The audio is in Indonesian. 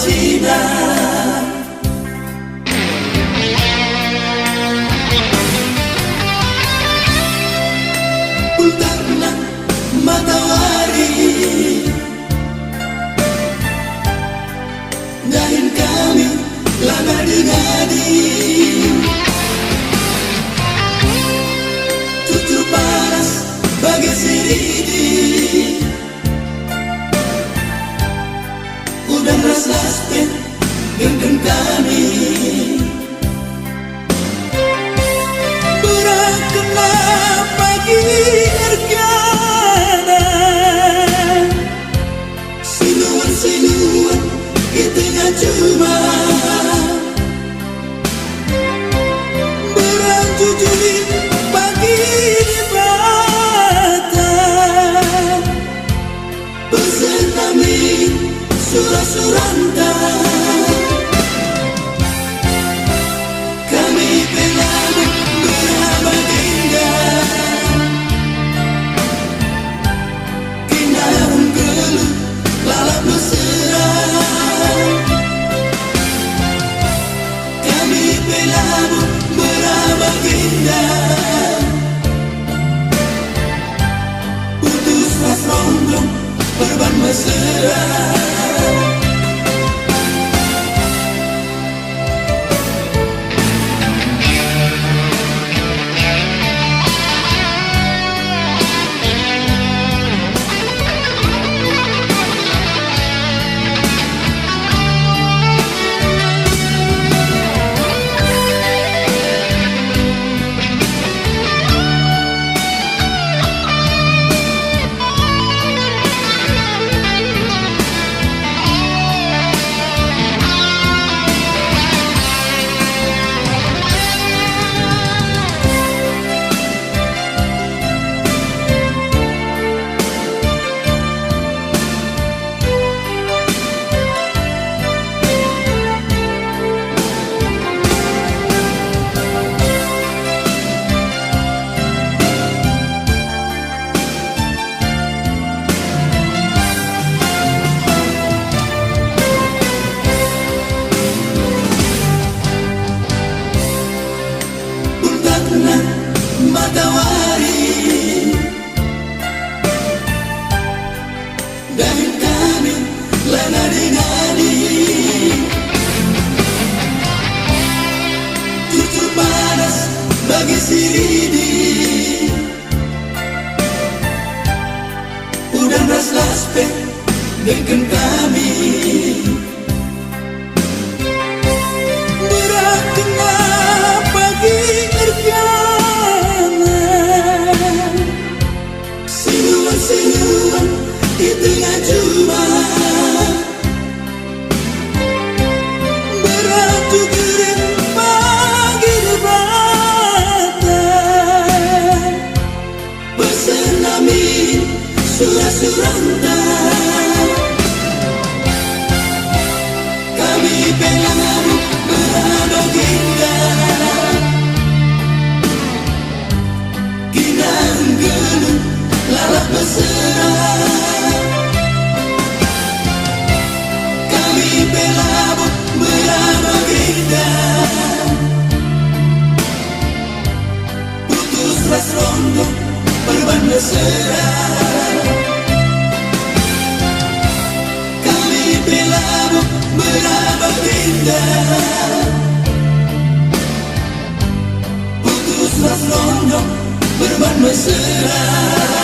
Cina. Ultana matahari dahin kami lagadi-gadi, tutur panas bagai siridi, udang rasa spin genggen kami. Berakena pagi ergana, siluan-siluan di tengah cuma berjujuli pagi di Batam, bersentami surah-suranta. Kami pelan berabadinda, kinarung geluh lalap mesra. Kami pelan berabadinda, putus ras romblong perban mesra. Matahari dahin kami lagadi-gadi, tutur panas bagi siridi, udang ras laspek genggen kami. Berakena pagi ergana, siluan di tengah cuma beratu gering pagi di Batam, bersenami surah-suranta. Kami pelan berabadinda, kinarung geluh lalap mesra. Kami belabut berabadinda, putus ras rondong perban mesra. Kami belabut berabadinda, putus ras rondong perban mesra.